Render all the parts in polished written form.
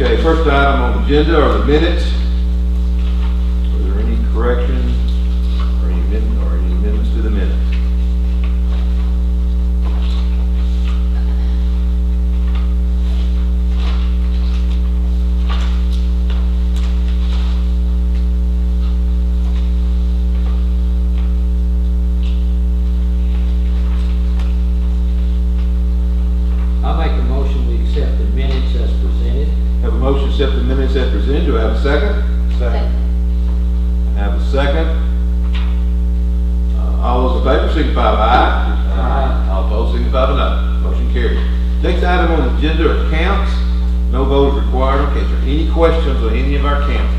Okay, first item on the agenda are the minutes. Are there any corrections or any amendments to the minutes? I make a motion we accept the minutes as presented. Have a motion to accept the minutes as presented. Do I have a second? Second. Have a second. All those in favor signify by aye. Aye. All opposed signify by no. Motion carried. Next item on the agenda are accounts. No vote is required. Okay, is there any questions on any of our accounts?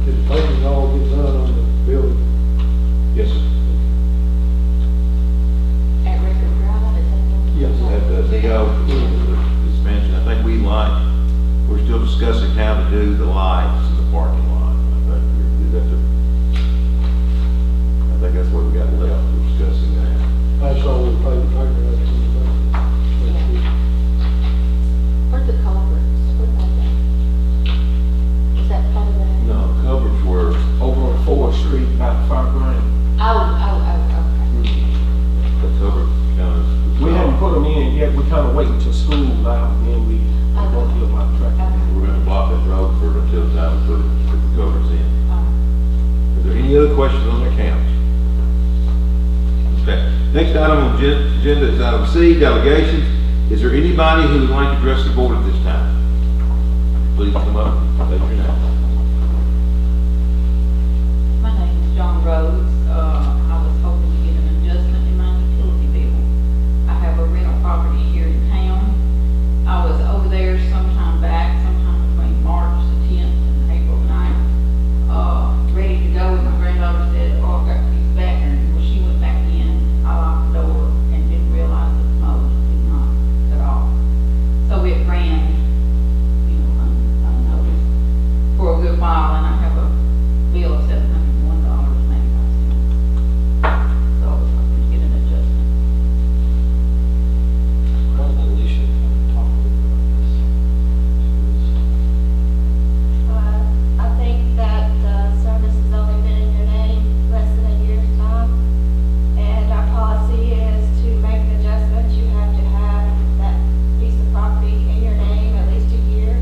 Did the papers all get done on the building? Yes, sir. At Record Drive, is that the? Yes. That does go for the expansion. I think we're still discussing how to do the lights in the parking lot. I think that's what we got left. We're discussing that. I saw the paper, that's in the back. Where's the culverts? Where's that? Is that part of that? No, covers were Over on 4th Street, by the fairground. Okay. the cover kind of. We hadn't put them in yet, we kind of waiting till school now, and then we won't get my track. We're gonna block that road for until the time we put the covers in. Is there any other questions on the accounts? Okay. Next item on the agenda is item C, delegations. Is there anybody who would like to address the board at this time? Please come up, state your name. My name is John Rhodes. I was hoping to get an adjustment in my utility bill. I have a rental property here in town. I was over there sometime between March the 10th and April 9th, ready to go, and my granddaughter said, oh, I've got to use the bathroom. Well, she went back in, I locked the door, and didn't realize that the motor did not cut off. So it ran, unnoticed for a good while, and I have a bill of $701.95. So I was hoping to get an adjustment. Well, Alicia, talk a little bit about this. I think that the service has only been in your name less than a year's time. And our policy is to make an adjustment, you have to have that piece of property in your name at least a year,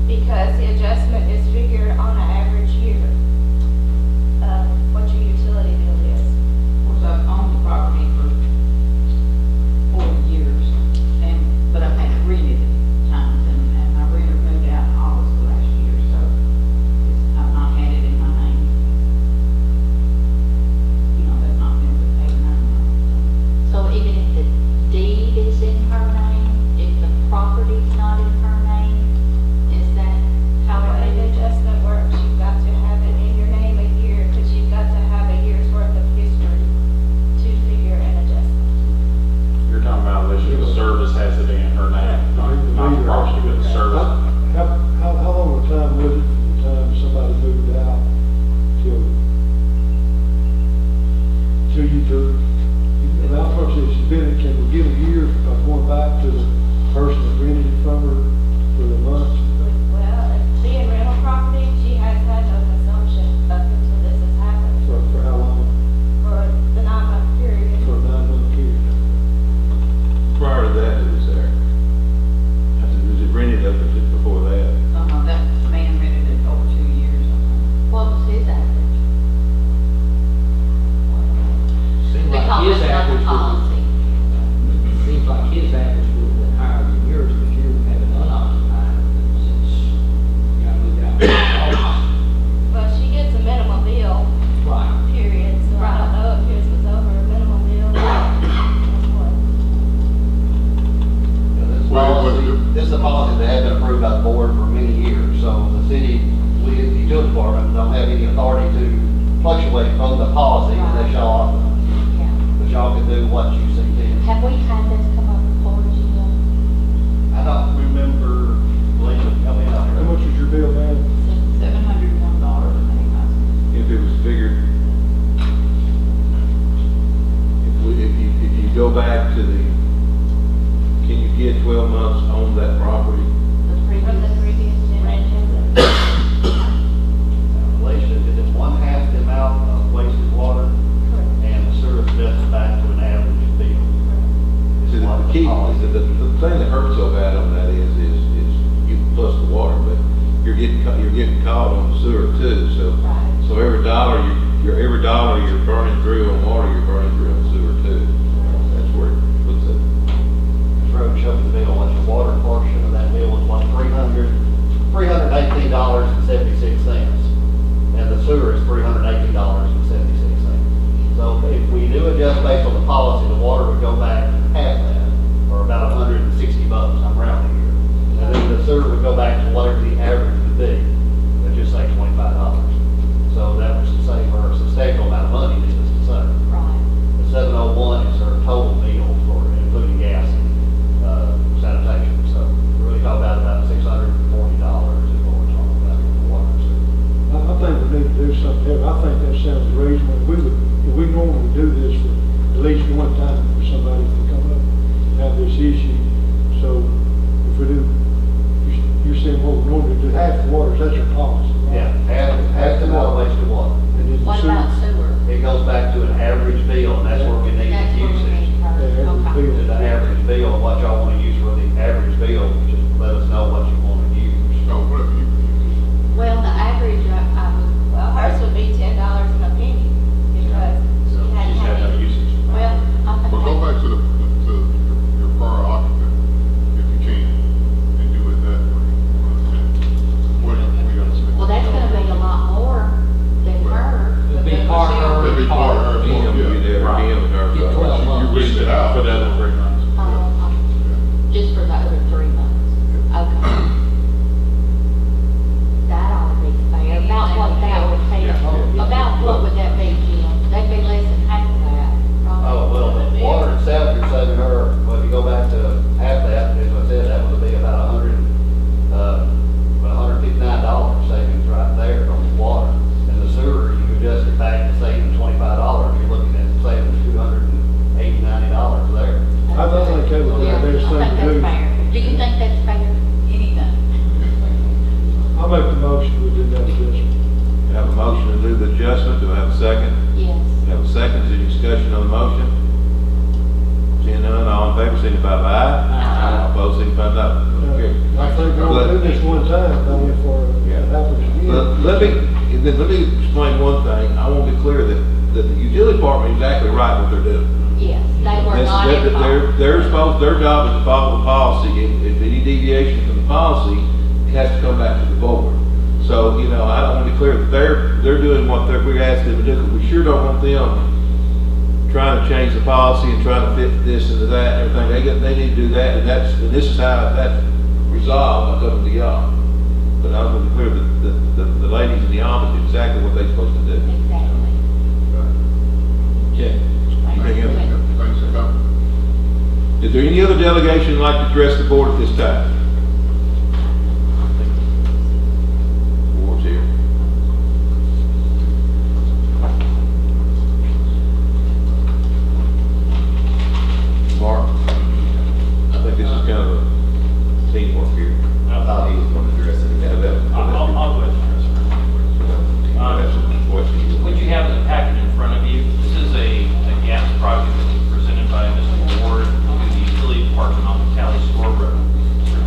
because the adjustment is figured on an average year of what your utility bill is. Of course, I've owned the property for 40 years, but I've had to rent it at times, and my renter moved out in August of last year, so I've not had it in my name. That's not been paid 9 months. So even if the deed is in her name, if the property's not in her name, is that how How it an is? adjustment works, you've got to have it in your name a year, because you've got to have a year's worth of history to figure an adjustment. You're talking about Alicia, the service has to be in her name, not the property, but the service. How long a time was it from the time somebody moved out till you took? And I thought she's been, can we give a year of going back to the person that rented it from her for the months? Well, being rental property, she has had no consumption up until this has happened For how long? for the 9-month period. For a 9-month period? Prior to that, it was there. I said, was it rented up until before that? That man rented it over 2 years, I think. What was his average? Seems like Because his it's not the average would, policy. seems like his average would have been higher than yours, because you have an unoccupied since you got moved out. Well, she gets a minimum bill, Right. period, so I don't know if his was over a minimum bill. This is a policy that has been approved by the board for many years, so the city, we, the utility department, don't have any authority to fluctuate from the policy unless y'all, Yeah. but y'all can do what you see fit. Have we had this come up before, Jill? I don't remember Lena coming getting called on the sewer too, so. Right. So every dollar you're burning through on water, you're burning through on sewer too. That's where it puts it. This road showed the bill, what's the water portion of that bill was like $318.76. And the sewer is $318.76. So if we do adjust based on the policy, the water would go back half that, or about $160, I'm rounding here. And then the sewer would go back to whatever the average would be, let's just say $25. So that would save her a substantial amount of money, needless to say. Right. The 701 is her total bill for including gas and sanitation. So we're really talking about $640 is what we're talking about for the water and sewer. I think we need to do something here. I think that sounds reasonable. We normally do this for at least one time for somebody to come up and have this issue. So if we do, you're saying what we normally do, half the water, that's your policy, right? Yeah, half the water, wasted water. And then the What sewer- about sewer? It goes back to an average bill, and that's where we need That's to what use we it. need her. Yeah, average Okay. bill. To the average bill, and what y'all wanna use for the average bill, just let us know what you wanna use. Well, the average, I was, Well, hers would be $10 and a penny, because So she hadn't she's had got no any. usage. well, I think. Well, go back to your prior occupant, if you can, and do it that way. What we understand. Well, that's gonna be a lot more than her. It'd be part her, That'd be part of her. Him, Yeah. be there, Right. him and her. Get right? 12 months. You lease it out. For the other 3 months. Just for the other 3 months. Okay. That ought to be fair. About what that would pay. Yeah. About what would that be, Jim? That'd be less than half of that, right? Oh, well, the water itself, you're saving her, well, if you go back to half that, as I said, that would be about $159 savings right there on the water. And the sewer, you adjust it back to saving $25, you're looking at saving $280-90 there. I don't think that would be Yeah, the best I thing think to do. that's fair. Do you think that's fair? Anything. I'll make the motion to do that adjustment. Have a motion to do the adjustment, do I have a second? Yes. Have a second, is there any discussion on the motion? Seeing none, all in favor, signify by aye. All opposed, signify no. Okay. I think we'll do this one time, don't we, for Yeah. it happens again. Let me explain one thing, I want to be clear that the utility department is exactly right what they're doing. Yes, they were not involved. Their job is to follow the policy, if any deviation from the policy, it has to come back to the board. So, I don't want to be clear that they're doing what we're asking them to do, because we sure don't want them trying to change the policy and trying to fit this into that and everything. They need to do that, and this is how that's resolved by coming to y'all. But I want to be clear that the ladies in the office do exactly what they're supposed to do. Exactly. Okay. Anything else? Thanks for coming. Is there any other delegation you'd like to address the board at this time? Board's here. Mark, I think this is kind of a teamwork here. I thought he was going to address it. Yeah, I'll go ahead and address it. That's a question. What you have in the packet in front of you, this is a gas project that was presented by Mr. Ward to the utility department on Tally Store Road. Mr.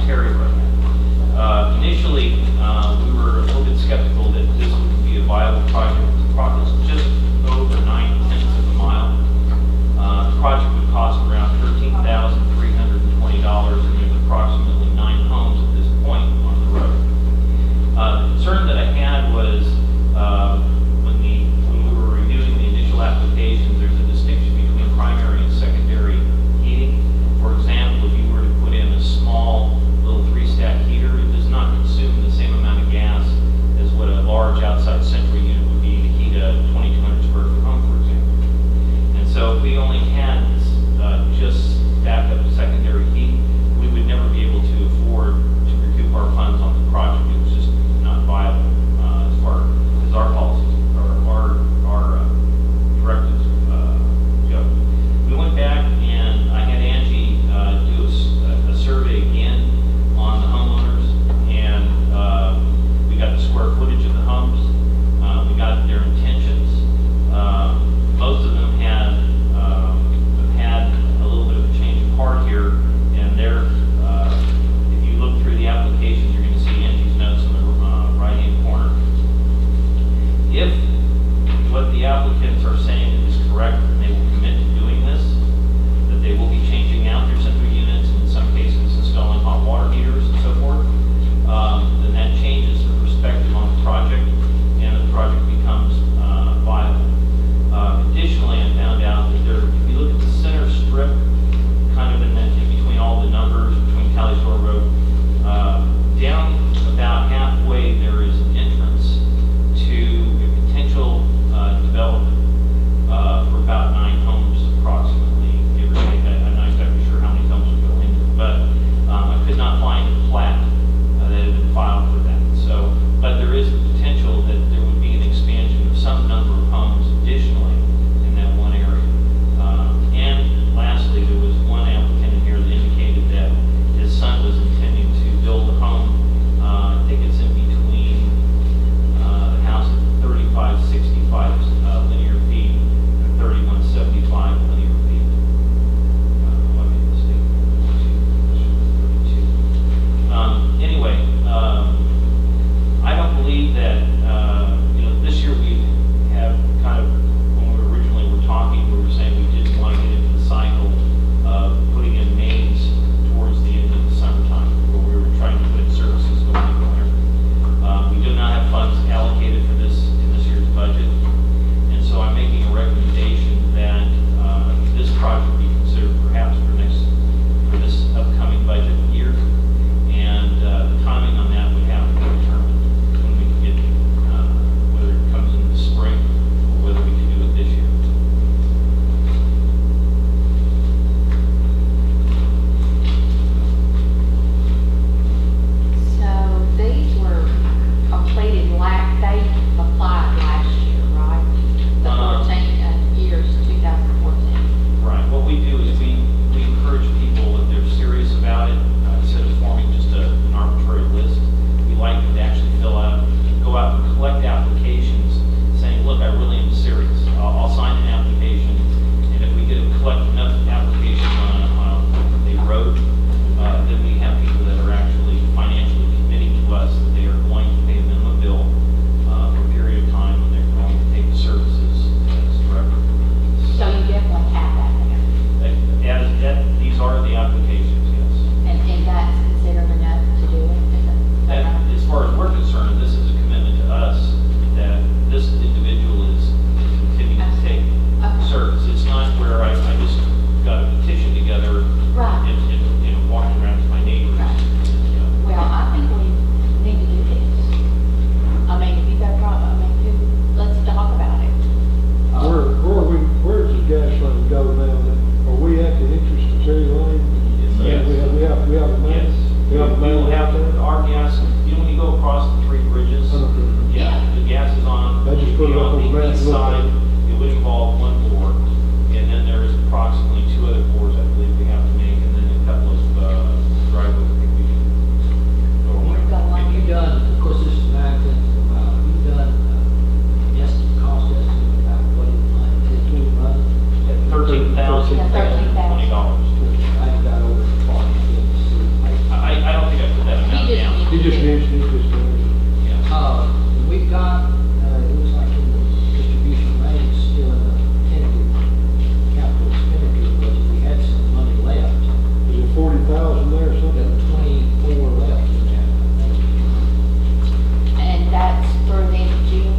put it up on on the the map, east look at side, it. it would involve one board, and then there's approximately 2 other boards I believe we have to make, and then a couple of driveways I think we can go around. Have you done, of course, this is now, you've done, cost estimate about what it might take to run? $13,000, $20. I ain't got over the farm, I don't think I put that amount He just down. He just mentioned it, just, Yeah. We've got, it looks like in the distribution range, still in the tentative capital expenditure budget, we had some money left. is it 40,000 there or We something? got 24 left in that, I think. And that's for the end of June.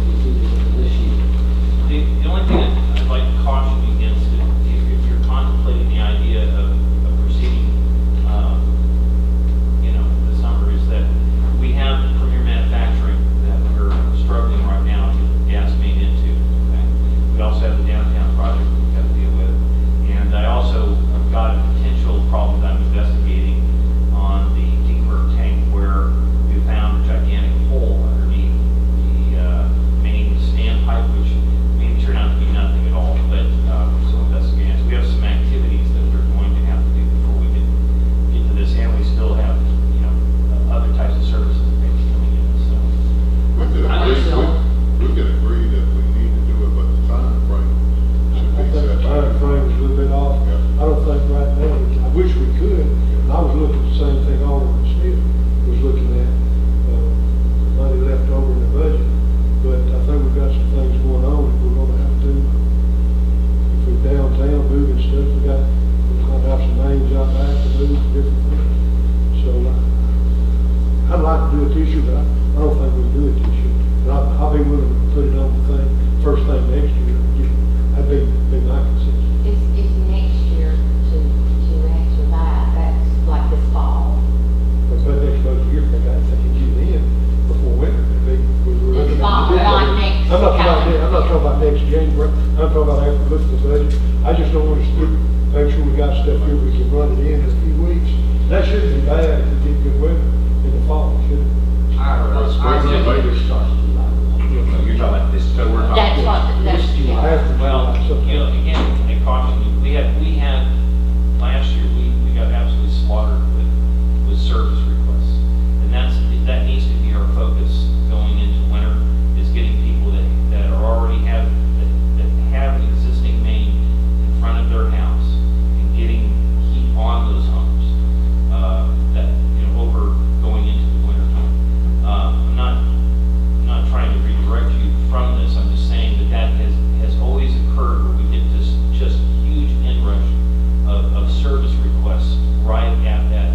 We did it this year. The only thing that I'd like to caution you against, if you're contemplating the idea of proceeding, this summer, is that we have Premier Manufacturing that we're struggling right now to get the gas main into. Okay? We also have the downtown project we've got to deal with. And I also have got a potential problem that I'm investigating on the deeper tank where we found a gigantic hole underneath the main standpipe, which may turn out to be nothing at all, but we're still investigating. So we have some activities that we're going to have to do before we can get to this, and we still have, other types of services that may be coming in, so. We could agree that we need to do it, but the time frame should I be think the set. time frame is a little bit off. Yeah. I don't think right now, I wish we could, and I was looking at the same thing Alderman Smith was looking at, money left over in the budget. But I think we've got some things going on that we're gonna have to, if we're downtown moving stuff, we're gonna have some names out back to move, different things. So, I'd like to do it this year, but I don't think we can do it this year. But I'll be willing to put it on the thing, first thing next year, that'd be my consensus. Is next year to answer that, that's like this fall. But next budget year, I think you get in before winter, we're looking at. Fall, not next I'm not talking calendar about, I'm not talking about next January, I'm talking about after we look at the budget. I just don't want to make sure we got stuff here, we can run it in a few weeks. That shouldn't be bad if we get good weather in the fall, should it? Our budget starts July 1. You're talking about this, so we're talking. That's what, that's, This July. After Well, July, so- again, I caution you, we had, last year, we got absolutely slaughtered with service requests. And that needs to be our focus going into winter, is getting people that are already that have an existing main in front of their house and getting heat on those homes, over going into the winter time. I'm not trying to redirect you from this, I'm just saying that has always occurred where we get this just huge inrush of service requests right at that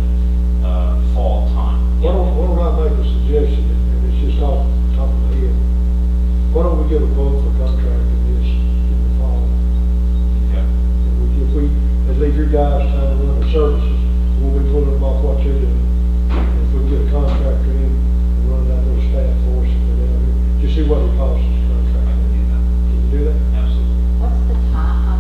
fall time. Why don't I make a suggestion, and it's just off the top of my head. Why don't we get a quote for contracting this in the fall? Okay. If we, at least your guys time to run the services, we'll be pulling them off what you're doing. And if we get a contractor in and run that little staff for us, if they're down here, just see what it costs us to contract. Can you do that? Absolutely. what's the time,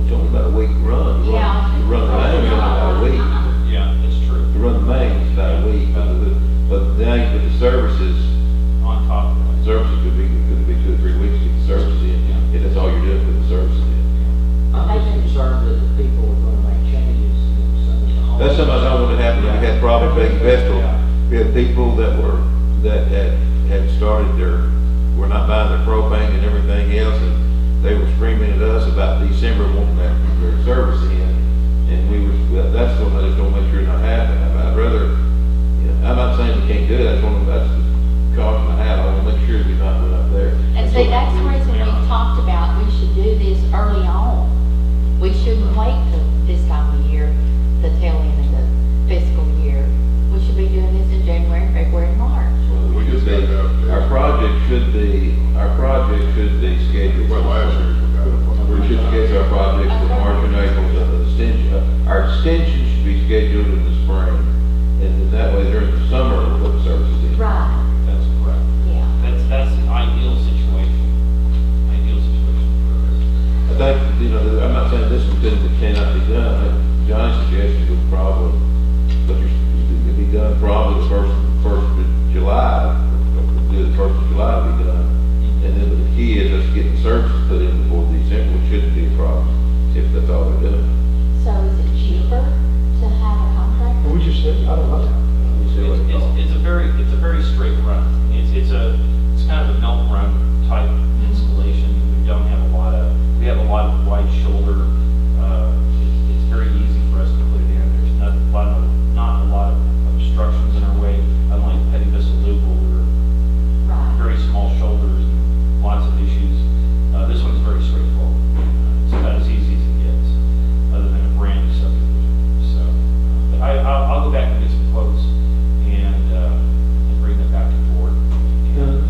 It's only about a week run. Yeah. To run the main, it's only about a week. Yeah, that's true. To run the main, it's about a week, but then you put the services, On top of that. services could be 2 or 3 weeks to get the services in. If that's all you're doing, put the services in. I'm just concerned that the people are gonna make changes in some of the homes. That's something I don't want to happen. We had problems at Vestal. We had people that had started were not buying their propane and everything else, and they were screaming at us about December wanting their service in. And that's what I just don't make sure it's not happening. I'd rather, I'm not saying we can't do it, that's the caution I have. I want to make sure we're not going up there. and see, that's the reason we talked about, we should do this early on. We shouldn't wait till this time of year, the tail end of the fiscal year. We should be doing this in January, February, and March. We just got to have. Our project should be scheduled. Well, last year we got it. We should schedule our projects for March and April, our extension should be scheduled in the spring. And that way during the summer, we'll put services in. Right, That's correct. yeah. That's the ideal situation. it's a very straight run. It's kind of a milk run type installation. We don't have we have a lot of wide shoulder. It's very easy for us to put it in. There's not a lot of obstructions in our way, unlike Petty Bissell Loop where we're very small shoulders and lots of issues. This one's very straightforward. It's about as easy as it gets, other than a brand new subdivision. So, but I'll go back and get some quotes and bring them back to the board.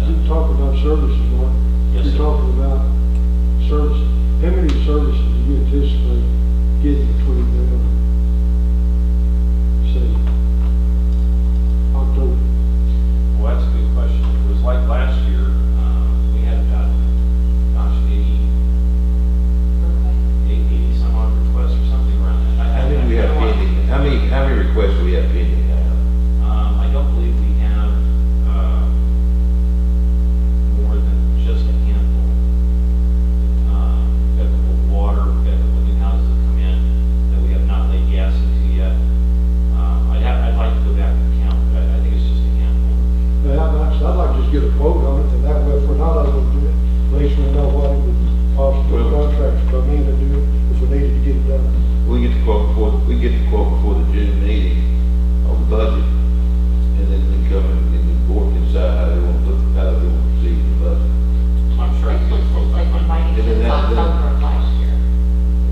You talk about services, Mark. Yes, You're sir. talking about services. How many services do you anticipate getting between now and, say, October? Well, that's a good question. It was like last year, we had about, gosh, 80 some odd requests or something around that. How many we have pending? How many requests do we have pending now? I don't believe we have, more than just a handful. We've got a couple of water, we've got a couple of new houses that come in that we have not laid gas into yet. I'd like to go back and count, but I think it's just a handful. I'd like to just get a quote on it, and that way, if we're not able to do it, at least we know what it would cost the contractor to come in and do it, if we needed to get it done. We get the quote before the June meeting on the budget, and then we come in and the board can decide how they want to proceed with the budget. I'm sure I can get a quote by Especially Monday. since they've been waiting since October of last year.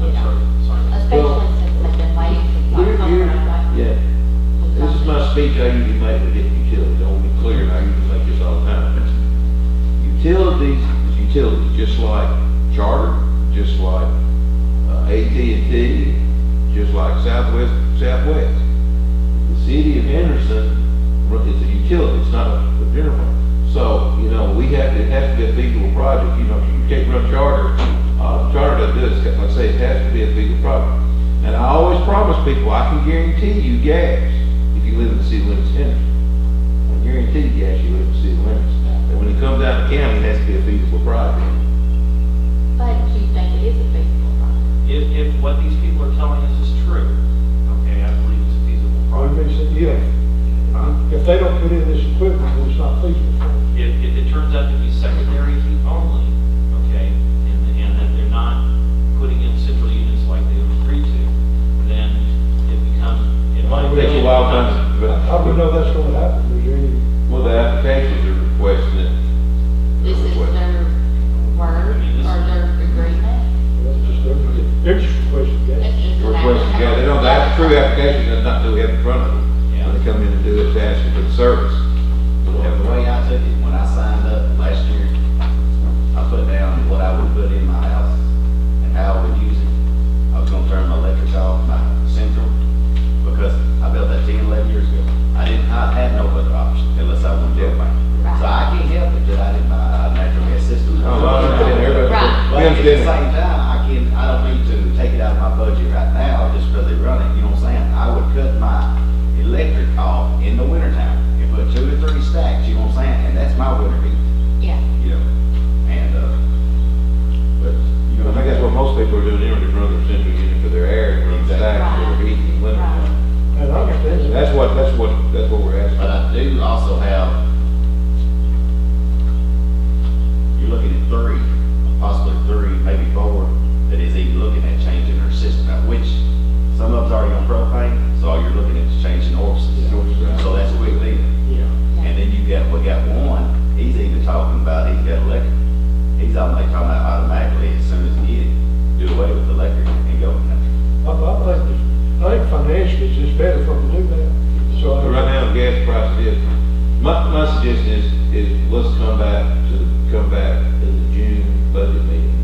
I'm sorry. Especially since they've been waiting since October of last year. Yeah, this is my speech I usually make with utilities, I want to be clear, and I usually make this all the time. Utilities is utilities, just like Charter, just like AT&T, just like Southwest. The city of Henderson is a utility, it's not a general fund. So, it has to be a feasible project, you can't run Charter, Charter doesn't do it, like I say, it has to be a feasible project. And I always promise people, I can guarantee you gas if you live in the city limits of Henderson. I guarantee you gas, you live in the city limits. And when it comes down to county, it has to be a feasible project. But you think it is a feasible project? If what these people are telling us is true, okay, I believe it's a feasible Well, project. they said, yeah, if they don't put in this equipment, then it's not feasible for them. If it turns out to be secondary heat only, okay, and that they're not putting in central units like they agreed to, then it becomes, it might It takes a while time, How do we know that's gonna happen? Is there any, well, the applications are requesting it. This is their word or their agreement? that's just, they're just requesting gas. This is an Requesting, yeah, they don't, the true application does not do it in front of them. Yeah. When they come in and do it, to ask for the service. The way I took it, when I signed up last year, I put down what I would put in my house and how I would use it. I was gonna turn my electric off, my central, because I built that 10, 11 years ago. I had no other option unless I wanted to do it. So I can't help it that I didn't buy a natural gas system. Oh, I understand, everybody. Right. We But at the understand. same time, I don't need to take it out of my budget right now just because they run it, you know what I'm saying? I would cut my electric off in the wintertime and put 2 to 3 stacks, you know what I'm saying? And that's my winter heat, Yeah. and, but, I think that's what most people are doing, they're just running their central unit for their air, and run stacks for their heat in the winter. Right. And I understand that. That's what we're asking. But I do also have, you're looking at 3, possibly 3, maybe 4, that is even looking at changing their system, now, which some of them's already on propane, so all you're looking at is changing orifices. So that's a quick deal. Yeah. And then we got one, he's even talking about, he's got electric. He's talking about automatically, as soon as he get it, do away with electric and go. I think financially, it's just better for them to do that. So, But right now, the gas price is, my suggestion is let's come back in the June budget meeting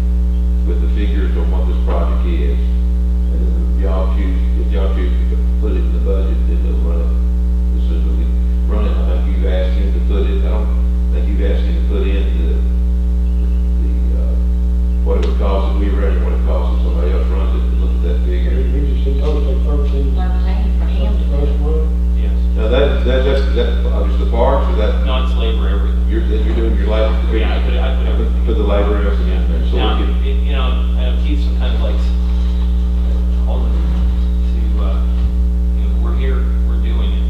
with the figures on what this project is. And then if y'all choose to put it in the budget, then they'll run it. As soon as we run it, I think you've asked him to put it, I don't think you've asked him to put in what it would cost if we run it, what it costs if somebody else runs it, and look at that figure. he just said, oh, take 13. 13 for him to do. First one. Yes. Now, that's just the parks, or that, No, it's labor, everything. you're doing your labor? Yeah, I put everything. Put the labor and everything in there, so Now, we can. keep some kind of like, hold it to, we're here, we're doing it,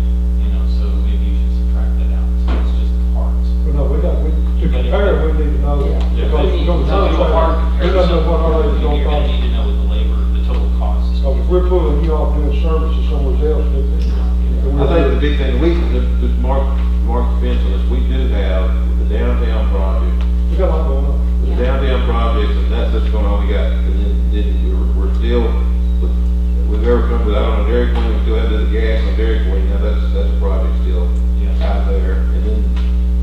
so maybe you should subtract that big thing, just mark the fence on this, we do have the downtown project, We got a lot going on. the downtown projects, and that's going on, we got, and then we're still, we've ever come with, I don't know, Dairy Queen, we still have the gas on Dairy Queen, now that's a project still out there,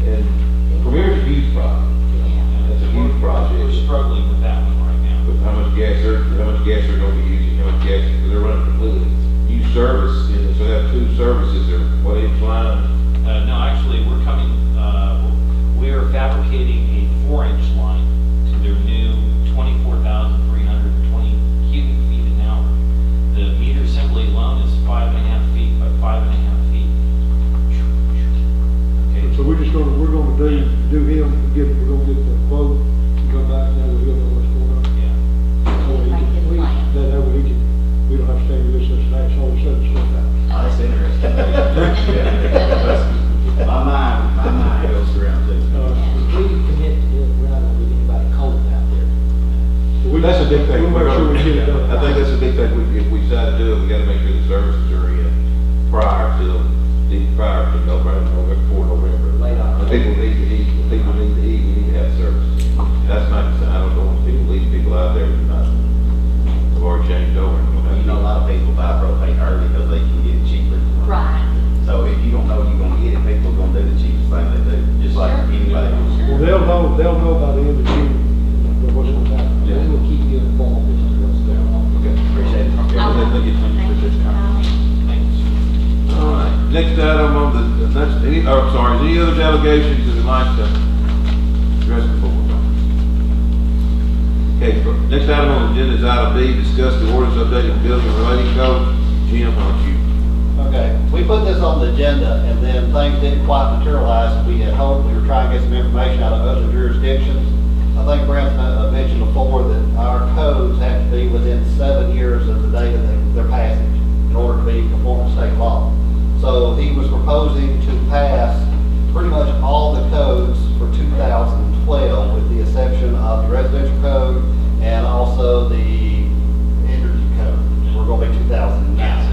and Premier's a huge project, that's a huge project. We're struggling with that one right now. With how much gas they're gonna be using, how much gas, because they're running completely new service, and so they have two services, or what each line. No, actually, we are fabricating a 4-inch line to their new 24,320 cubic feet an hour. The meter assembly alone is 5.5 feet by 5.5 feet. Okay. So we're gonna we're gonna get the quote, and come back, now we'll know what's going on. Yeah. Make his plan. That way we don't have to stay with this, that's all of a sudden, slow down. That's interesting. My mind goes around too. If we commit to doing it, we're not gonna leave anybody cold out there. That's a big thing. We'll make sure we get it done. I think that's a big thing, if we decide to do it, we gotta make sure the services are in prior to November, before November. Late October. The people need to eat, we need to have service. That's not, I don't know, leave people out there that not, have already changed over. You know, a lot of people buy propane early because they can get it cheaper. Right. So if you don't know you're gonna get it, people are gonna do the cheapest thing they do, just like anybody else. Well, they'll know by the end of June what's gonna happen. We will keep you informed as to what's going on. Okay. Appreciate it. Okay, All well, right. then, Thank you for coming. Thanks. all right, next item on the, that's, any other delegations that would like to address the board? Okay, next item on the agenda is item B, discuss the orders updating building relating code. Jim, why don't you? Okay, we put this on the agenda and then things didn't quite materialize. We had hoped, we were trying to get some information out of other jurisdictions. I think Brent mentioned before that our codes have to be within 7 years of the date of their passage in order to be conforming to state law. So he was proposing to pass pretty much all the codes for 2012 with the exception of the residential code and also the energy code. We're going to be 2009.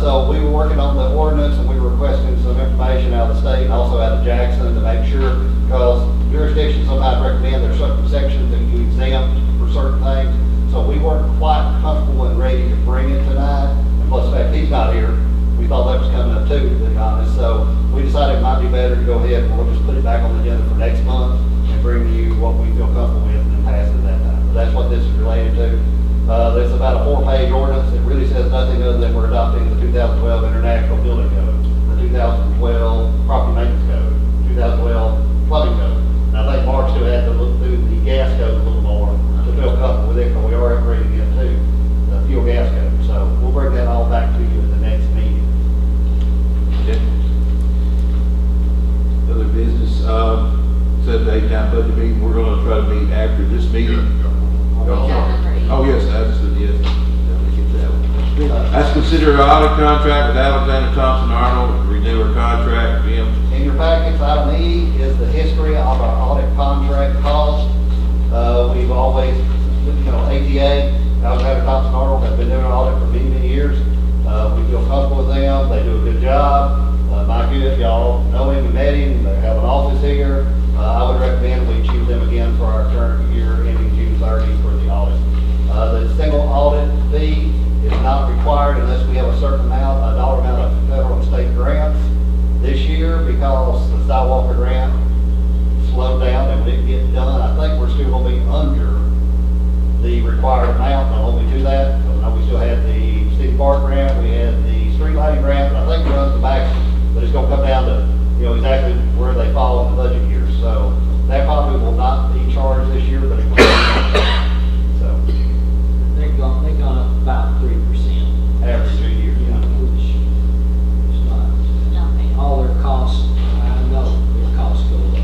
So we were working on the ordinance and we were requesting some information out of the state and also out of Jackson to make sure, because jurisdictions sometimes recommend there are certain sections that you exempt for certain things. So we weren't quite comfortable and ready to bring it tonight. And plus the fact he's not here, we thought that was coming up too, to be honest. So we decided it might be better to go ahead and we'll just put it back on the agenda for next month and bring you what we feel comfortable with and then pass it that time. But that's what this is related to. There's about a 4-page ordinance. It really says nothing other than we're adopting the 2012 International Building Code, the 2012 Property Maintenance Code, 2012 Plumbing Code. And I think Mark still had to look through the gas code a little more to feel comfortable with it, because we are upgrading it too, the fuel gas code. So we'll bring that all back to you at the next meeting. Other business, said the 8-time budget meeting, we're gonna try to meet after this meeting. Oh, yes, that's the, yes, definitely get that one. That's considered an audit contract with Alexander Thompson Arnold, renew our contract, Jim. In your packets, item E is the history of our audit contract cost. We've always, ATA, Alexander Thompson Arnold, have been doing audit for many, many years. We feel comfortable with them. They do a good job. Mike, y'all know him, we met him, they have an office here. I would recommend we choose them again for our current year ending June 30 for the audit. The single audit fee is not required unless we have a certain amount, a dollar amount of federal and state grants. This year, because the Skywalker grant slowed down and didn't get done, I think we're still gonna be under the required amount. Not only do that, we still had the city park grant, we had the street lighting grant, but I think we're under the max, but it's gonna come down to, exactly where they fall in the budget year. So that probably will not be charged this year, but it will. So, They've gone up about 3%. average 2 years, yeah. Which is not, all their costs, I know their costs go up.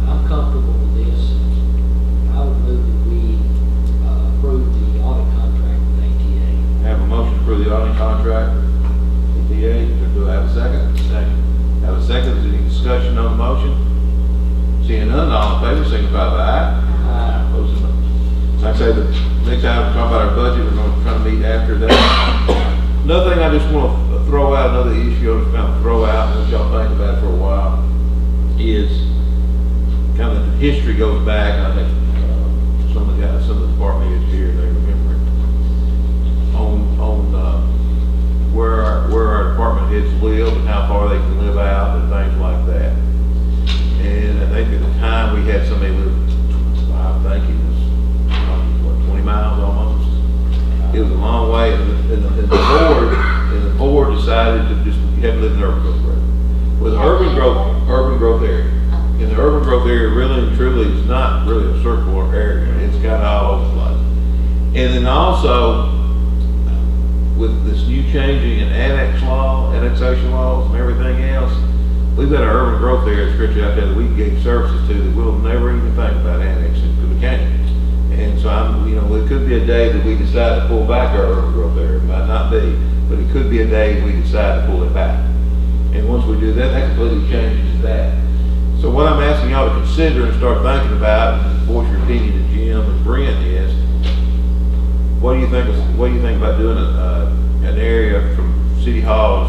I'm comfortable with this. I would move that we approve the audit contract with ATA. Have a motion for the audit contract with ATA, do I have a second? Second. Have a second, is there any discussion on the motion? Seeing none, all in favor, signify by aye. Opposed, no. Like I say, the next item, talk about our budget, we're going to try to meet after that. Another thing I just want to throw out another issue, I'll just kind of throw out, and let y'all think about it for a while, is kind of the history goes back, I think, some of the guys, some of the department heads here, they remember it, where our department heads live and how far they can live out and things like that. And I think at the time we had somebody live, I think it was, what, 20 miles almost? It was a long way, and the board decided to just, you have to live in urban growth area. With urban growth area. And the urban growth area really and truly is not really a circular area, it's kind of all over the place. And then also, with this new changing in annexation laws and everything else, we've got an urban growth area stretched out there that we can give services to that we'll never even think about annexing because we can't. And so it could be a day that we decide to pull back our urban growth area. It might not be, but it could be a day we decide to pull it back. And once we do that, that completely changes that. So what I'm asking y'all to consider and start thinking about, and voice your opinion to Jim and Brent, is what do you think about doing an area from City Hall's,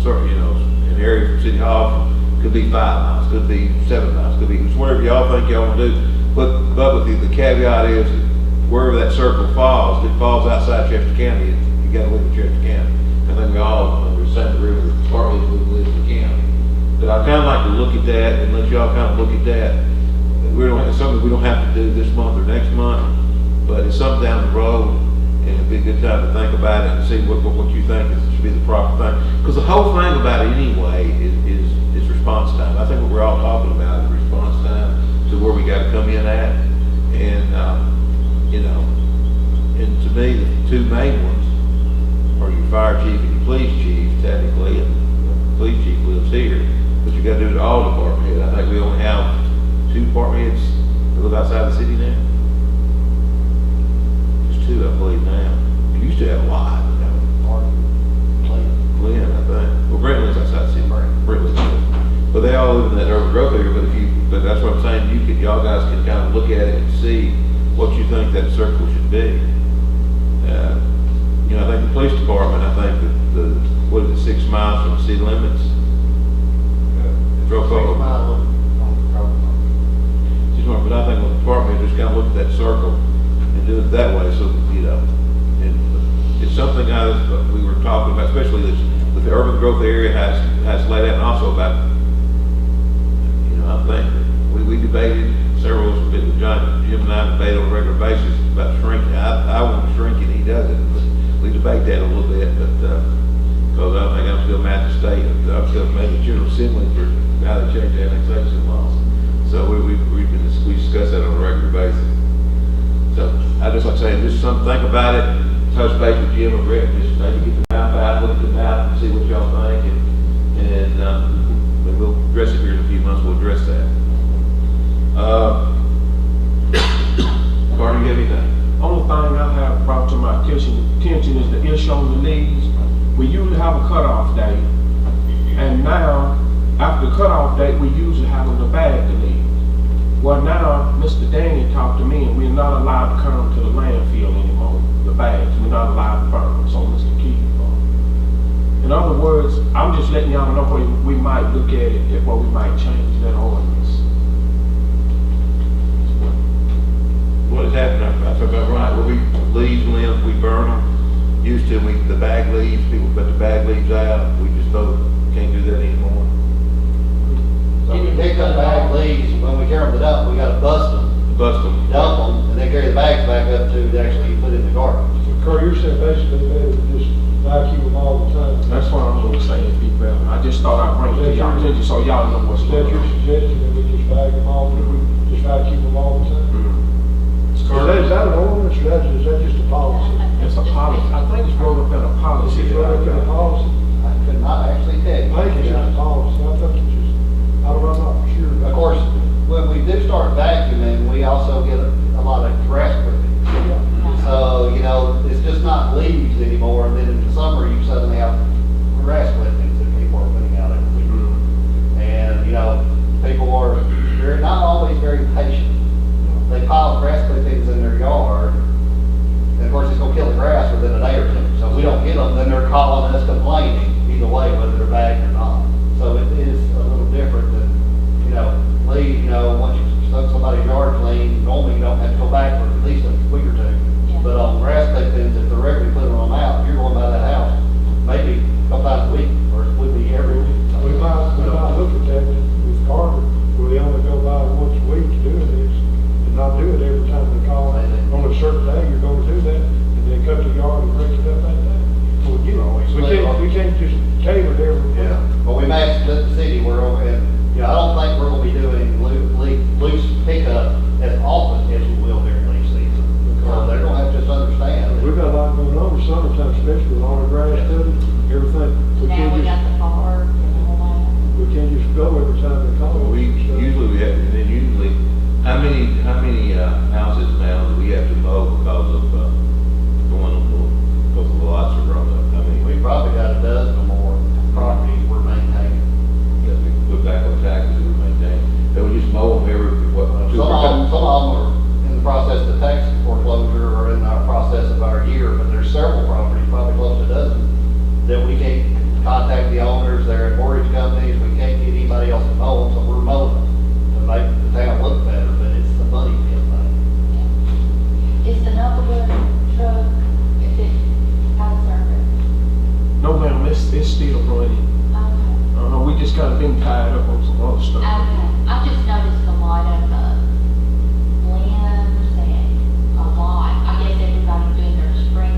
an area from City Hall could be 5 miles, could be 7 miles, could be whatever y'all think y'all want to do. But with the caveat is that wherever that circle falls, if it falls outside Chester County, you got to live in Chester County. I think we all understand the river, partly we live in the county. But I kind of like to look at that and let y'all kind of look at that. It's something we don't have to do this month or next month, but it's something down the road, and it'd be a good time to think about it and see what you think should be the proper thing. Because the whole thing about it anyway is response time. I think what we're all talking about is response time to where we got to come in at, and and to me the two main ones are your fire chief and your police chief technically, and the police chief lives here, but you got to do it to all department heads. I think we only have 2 department heads that live outside the city now. There's 2, I believe now. You used to have a lot. Glenn, I think. Well, Brent lives outside the city. Brent lives there. But they all live in that urban growth area. But that's what I'm saying. Y'all guys can kind of look at it and see what you think that circle should be. I think the police department. I think that 6 miles from the city limits. Drove over. 6 miles on But I think with the department, just kind of look at that circle and do it that way, so and it's something we were talking about, especially with the urban growth area, how it's laid out, and also about, I think we debated several of us, Jim and I debate on a regular basis about shrinking. I want to shrink it, he doesn't, but we debate that a little bit, but because I think I'm still mad at the state, I'm still mad at the General Assembly for how they changed the annexation laws. So we discuss that on a regular basis. So I just like to say, just think about it, touch base with Jim and Rick, just maybe get the map out, look at the map and see what y'all think, and we'll address it here in a few months, we'll address that. Carter, you have anything? Only thing I have brought to my attention is the issue on the leaves. We usually have a cutoff date, and now, after the cutoff date, we usually have them to bag the leaves. Well, now, Mr. Danny talked to me, and we're not allowed to come to the landfill anymore, the bags. We're not allowed to burn them, so Mr. Keith. In other words, I'm just letting y'all know where we might look at it, where we might change that ordinance. What has happened, I talk about right, where we leaves, limbs, we burn them. Used to, the bag leaves, people put the bag leaves out, we just can't do that anymore. So we pick up bag leaves, when we carry them to dump, we gotta bust them, Bust them. dump them, and then carry the bags back up to actually put in the garbage. So Carl, you're saying basically better to just vacuum them all the time. That's what I'm gonna say, be better. I just thought I'd bring it to y'all attention so y'all know what's Is that going your on. suggestion, that we just bag them all, that we just vacuum them all the time? Is that an ordinance, or is that just a policy? It's a policy. I think it's rolled up in a policy. Is it that I right in the got. policy? I could not actually tell you. I think it's just a policy, I think it's just, I'm not sure. Of course, when we do start vacuuming, we also get a lot of grass clippings. So, it's just not leaves anymore, and then in the summer, you suddenly have grass clippings that people are putting out every week. And, people are not always very patient. They pile grass clippings in their yard, and of course, it's gonna kill the grass within a day or two. So if we don't get them, then they're calling us complaining, either away, whether they're bagged or not. So it is a little different than, once you stuck somebody's yard clean, normally you don't have to go back for at least a week or two. Yeah. But on grass clip pins, if they're regularly putting them out, if you're going by that house, maybe a couple times a week, or it would be every week. We might look at that with Carter, where they only go by once a week doing this, and not do it every time they call. On a certain day, you're gonna do that, and then cut the yard and break it up that day. We can't just tailor it every week. Yeah, but we matched with the city, I don't think we're gonna be doing loose pickup as often as we will during leaf season. Because they're gonna have to just understand. We've got a lot going on in summertime, especially with all the grass cutting, everything. Now we got the park and all that. We can't just go every time they call. Usually we have, and then usually, how many houses now do we have to mow because of, because the lots are grown up? How many? We probably got a dozen or more properties we're maintaining. That we put back on taxes we maintain? That we just mow them every, what, two Some or of them three? are in the process of tax foreclosure or in our process of our year, but there's several properties, probably close to a dozen, that we can't contact the owners, they're mortgage companies, we can't get anybody else to mow them, so we're mowing them to make the town look better, but it's the money pit thing. Is the Knucklewood truck, is it out of service? No, ma'am, it's still running. Okay. We just kind of been tied up on some other stuff. I just noticed a lot of, limbs and a lot. I guess everybody's doing their spring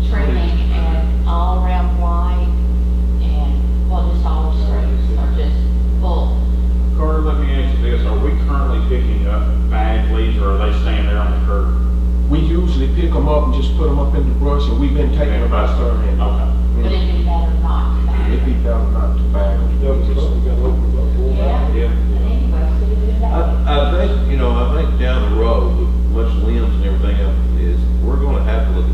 trimming and all around white and, well, just all streets are just full. Carter, let me ask you this, are we currently picking up bag leaves, or are they staying there on the curb? We usually pick them up and just put them up in the brush, and we've been taking them out there. Okay. But it'd be better not to buy. It'd be better not to bag them. Yeah, we gotta open it up. Yeah. Yeah. But anyway, so we do that. I think down the road, with much limbs and everything else, is we're gonna have to look at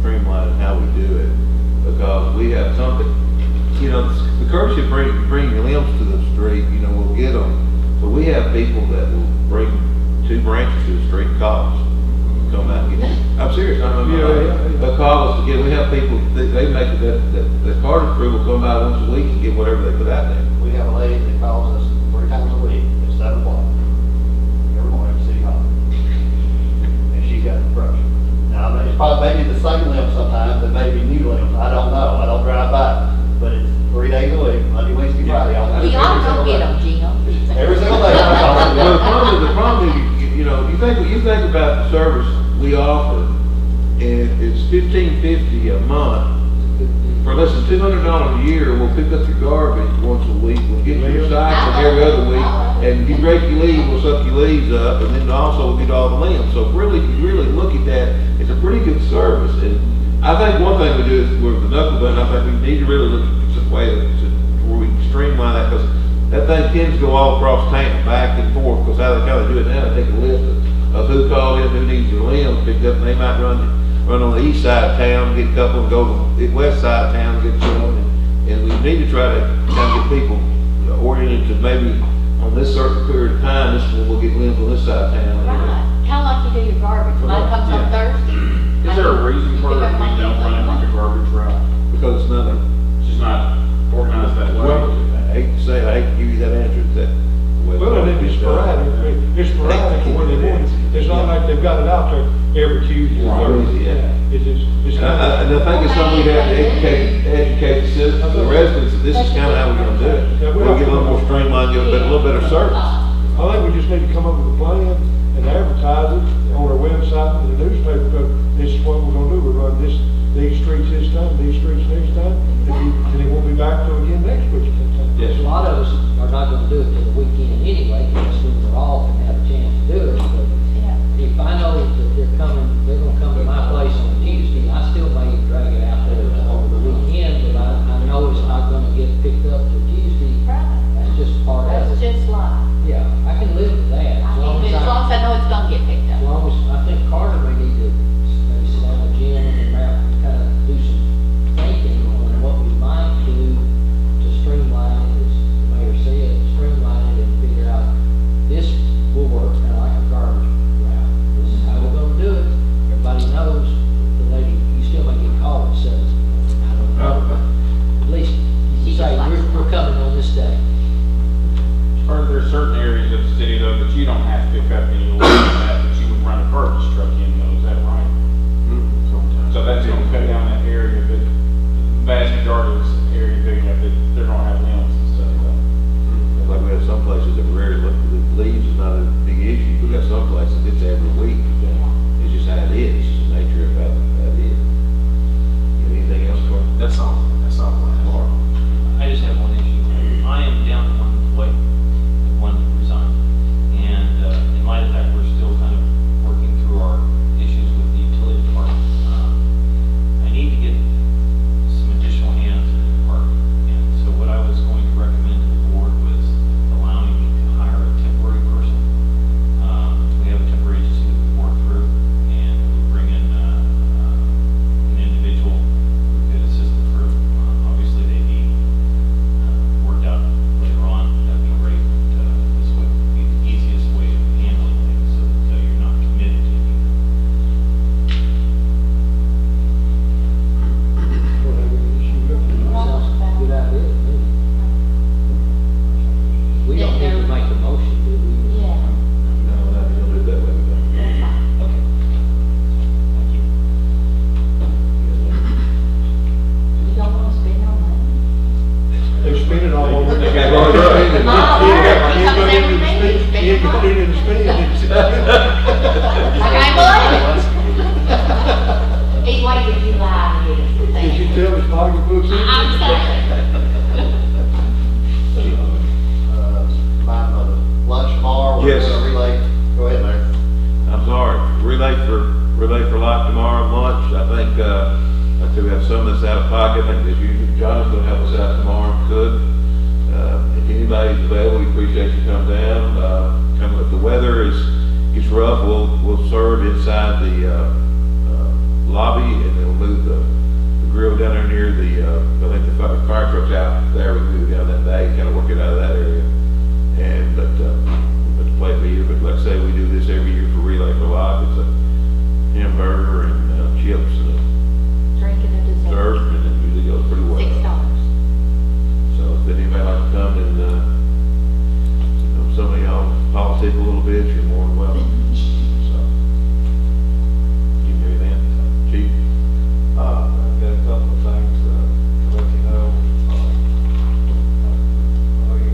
streamlining how we do it, because we have something, the courtesy of bringing your limbs to the street, we'll get them, but we have people that will bring 2 branches to the street and call us, come out and get you. I'm serious, they'll call us to get, we have people, they make it, the Carter crew will come by once a week and get whatever they put out there. We have a lady that calls us 3 times a week at 7 o'clock, every morning at City Hall. And she's got the brush. Now, it's probably maybe the same limb sometimes, and maybe new limbs, I don't know, I don't drive by, but it's 3 days a week, Monday, Wednesday, Friday. We ought to go get them, Jim. Every single day. Well, the problem is, you think about the service we offer, and it's $15.50 a month. For less than $200 a year, we'll pick up your garbage once a week, we'll get your recycling every other week, and if you break your leaves, we'll suck your leaves up, and then also we'll get all the limbs. So really, if you really look at that, it's a pretty good service. And I think one thing we do is, with the knuckle button, I think we need to really look at some way where we can streamline that, because that thing tends to go all across town, back and forth, because how they kind of do it now, they take a list of who called in, who needs their limbs picked up, and they might run on the east side of town, get a couple, and go to the west side of town, get some, and we need to try to kind of get people oriented to maybe on this certain period of time, this one we'll get limbs on this side of town. Right, kinda like you do your garbage, mine comes on Thursday. Is there a reason for it, Pick up we my don't run it like a garbage route? Because it's not It's just not organized that way? well, I hate to give you that answer, it's that. Well, and it's sporadic, it's sporadic when they want it. It's not like they've got it out there every Tuesday. or Thursday. Yeah. It's And I think it's something we have to educate the residents, that this is kind of how we're gonna do it. We'll get a little more streamlined, get a little better service. I think we just need to come up with a plan and advertise it on our website and the newspaper, because this is what we're gonna do, we'll run these streets this time, these streets next time, and it won't be back to again next week. Yes. A lot of us are not gonna do it till the weekend anyway, because when we're off and have a chance to do it. But if I know that they're gonna come to my place on Tuesday, I still may drag it out there over the weekend, but I know it's not gonna get picked up till Tuesday. That's just part of That's it. just like, Yeah, I can live with that. as long as I know it's gonna get picked As up. long as, I think Carter may need to maybe sit down with Jim and kind of do some thinking on what we might do to streamline it, as the mayor said, streamline it and figure out this will work kind of like a garbage route. This is how we're gonna do it. Everybody knows the lady, you still may get called at 7. I don't know. At pickup anymore, that you would run a garbage truck in, though, is that right? Sometimes. So that's gonna cut down that area, but the vast majority of this area big enough that they're gonna have limbs and stuff, though. Like we have some places that rarely look, the leaves is not a big issue, we got some places it's every week. It's just how it is, it's the nature of how it is. Anything else, Corey? That's all I have. I just have one issue. I am down to one employee, and one resigned. And in light of that, we're still kind of working through our issues with the utility department. I need to get some additional hands in the department. And so what I was going to recommend to the board was allowing me to hire a temporary person. We have a temporary agency that we work through, and we bring in an individual who could assist the crew. Obviously, they need worked out later on. That'd be great. This would be the easiest way of handling things, so that you're not committed to anything. Don't have any issue with it. Sounds a good idea to me. We don't need to make a motion, do we? Yeah, No, no, you don't do it that way, we don't. that's fine. Okay. Thank you. You don't wanna spend no money? They're spending all over. They got one right. Mom, He he ain't comes got every any to meeting, spend. spend He ain't your got money. any to spend. I can't believe it. He's waiting till July to get us. Did you tell his pocketbook's empty? I'm saying. Mind on the lunch tomorrow, we're Yes. gonna relay, go ahead, Mayor. I'm sorry, relay for life tomorrow lunch, I think, I think we have some that's out of pocket, I think as usual, John is gonna help us out tomorrow, could. If anybody's available, we appreciate you coming down, if the weather gets rough, we'll serve inside the, lobby, and then we'll move the grill down there near the, I think the fire truck's out there, we move it down that day, kind of work it out of that area. And, but play it by ear, but like I say, we do this every year for Relay for Life, it's a hamburger and chips and Drinking a a dessert, dessert. and it usually goes pretty well. $6. So if anybody like to come and, some of y'all politic a little bit, you're more than welcome, so. You hear that, Chief? I've got a couple of things to let you know. I know you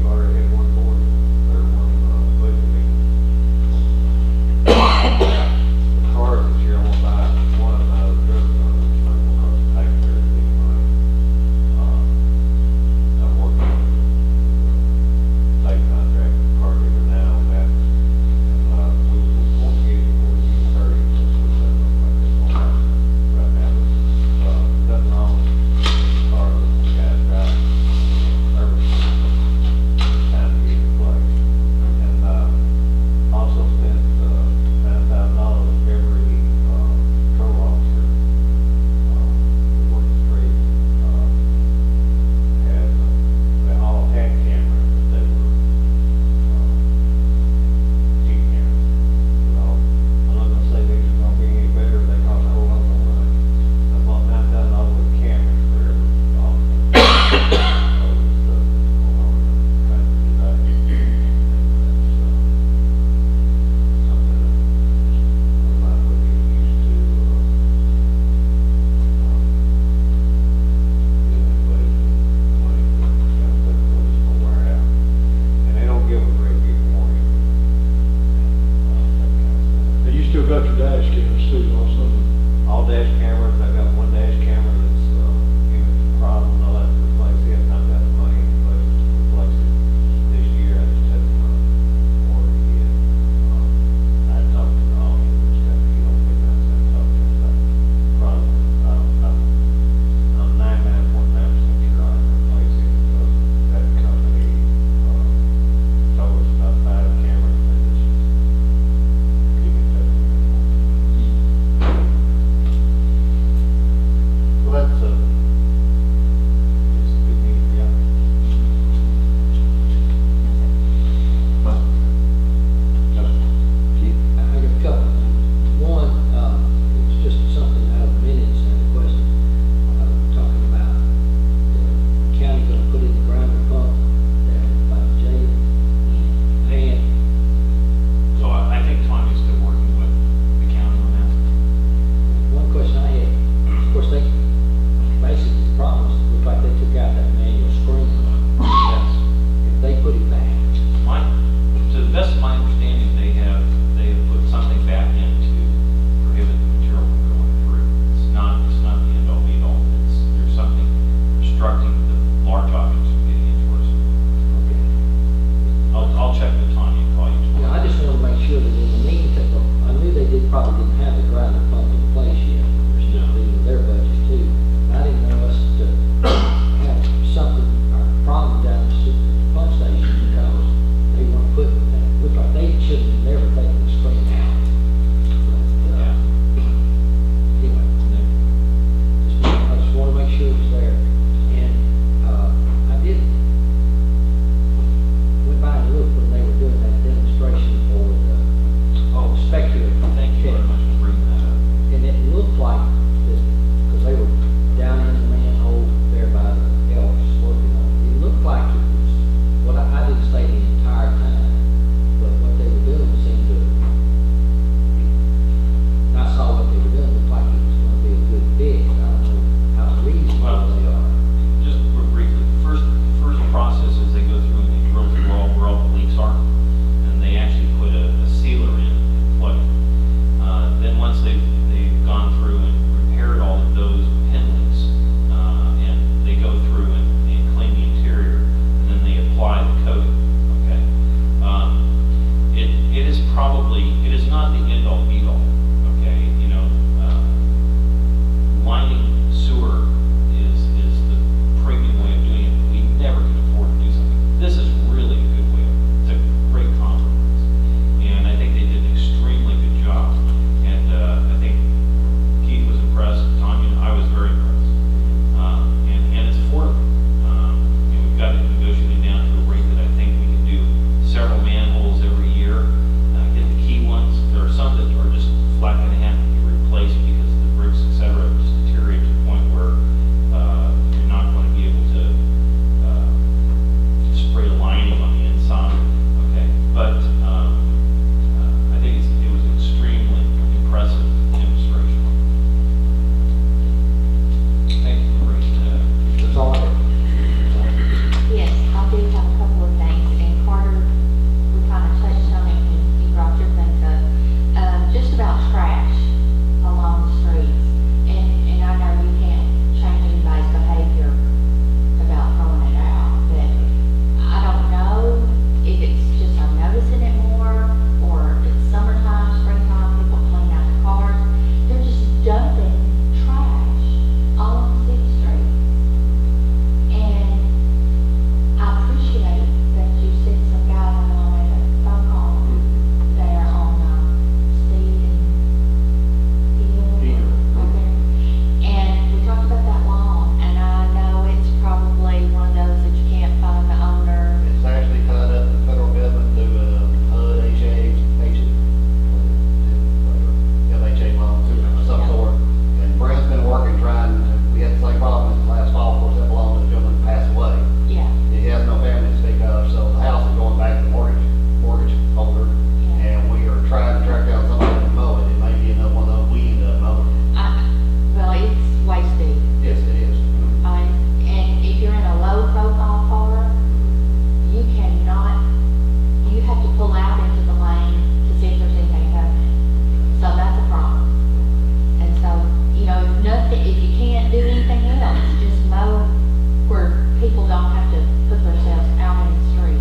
don't have to put themselves out in the street.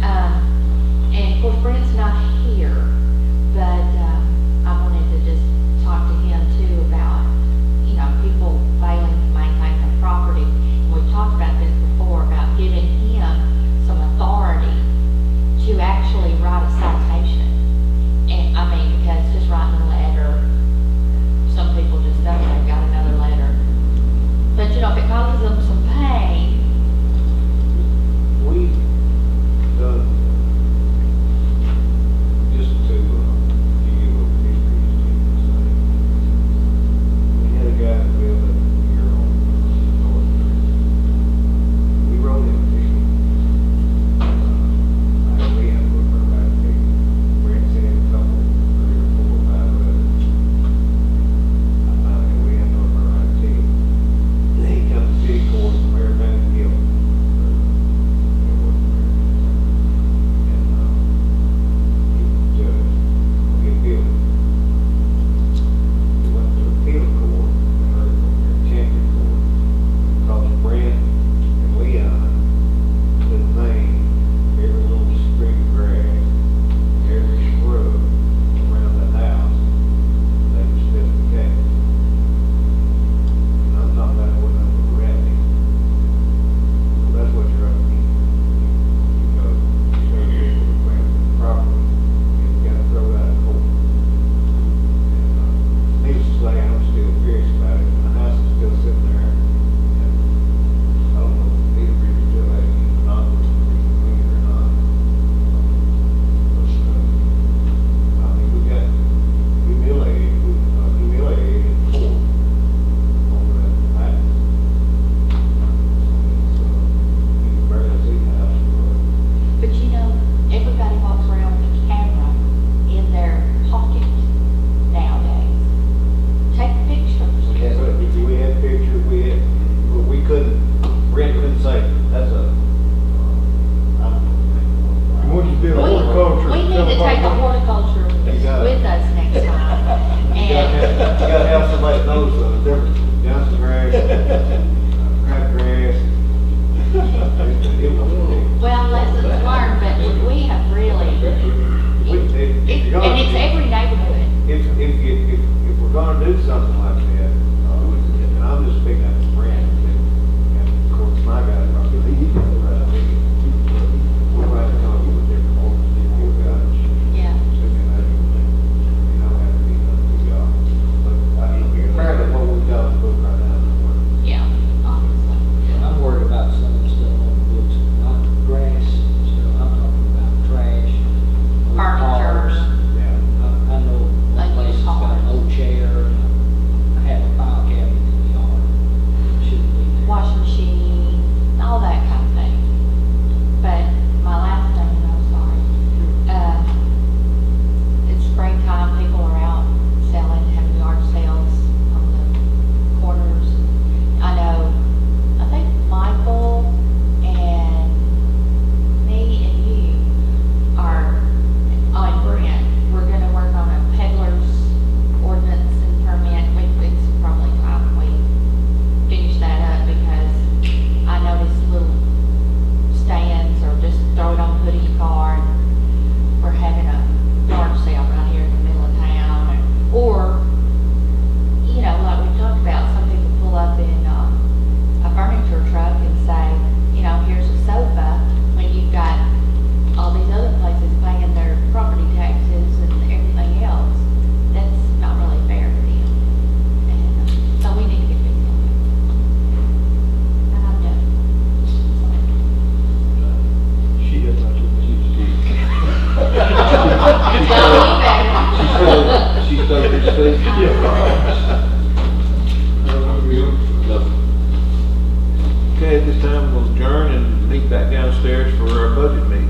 And of course, Brent's not here, but, I wanted to just talk to him too about, people failing to maintain their property. And we've talked about this before, about giving him some authority to actually write a citation. And, because just writing a letter, some people just don't, they've got another letter. But, if it causes them some pain, We done, just to give you a history, we had a guy that lived up here on North Street. We wrote him a ticket. We had to look for about a ticket. Brent sent him a couple, 3 or 4 or 5 letters. We had to look for about a ticket. Then he comes to city court from everything guilty. everybody walks around with a camera in their pocket nowadays. Take pictures. We had pictures, but we couldn't, Brent couldn't say, that's a, I don't know. Once you do a horticulture. We need to take a horticulture with us next time. You gotta have somebody that knows the difference between Johnson grass, crab grass. Well, lessons learned, but we have really, and it's every neighborhood. If we're gonna do something like that, and I'm just picking up the brand, and of course, my guy, we're right to come up with different orders, different guys. Yeah. Apparently what we got in the book right now is working. Yeah, obviously. And I'm worried about some of the stuff on the books, not grass stuff, I'm talking about trash. old cars. Furniture. I know Like one place has got an cars. old chair, and I have a file cabinet in the yard, shouldn't be there. Washing machine, all that kind of thing. But my last thing, and I'm sorry, it's springtime, people are out selling, having yard sales on the corners. I know, I think Michael and me and you are on Brent. We're gonna work on a peddler's ordinance and permit. It's probably time we finish that up because I noticed little stands or just throw it on the hood of your car. And we're having a yard sale right here in the middle of town, or, like we talked about, some people pull up in a furniture truck and say, here's a sofa, when you've got all these other places paying their property taxes and everything else. That's not really fair to them. And so we need to get this on. And I'm done. She has not took She's so busy. Okay, at this time, we'll adjourn and meet back downstairs for our budget meeting.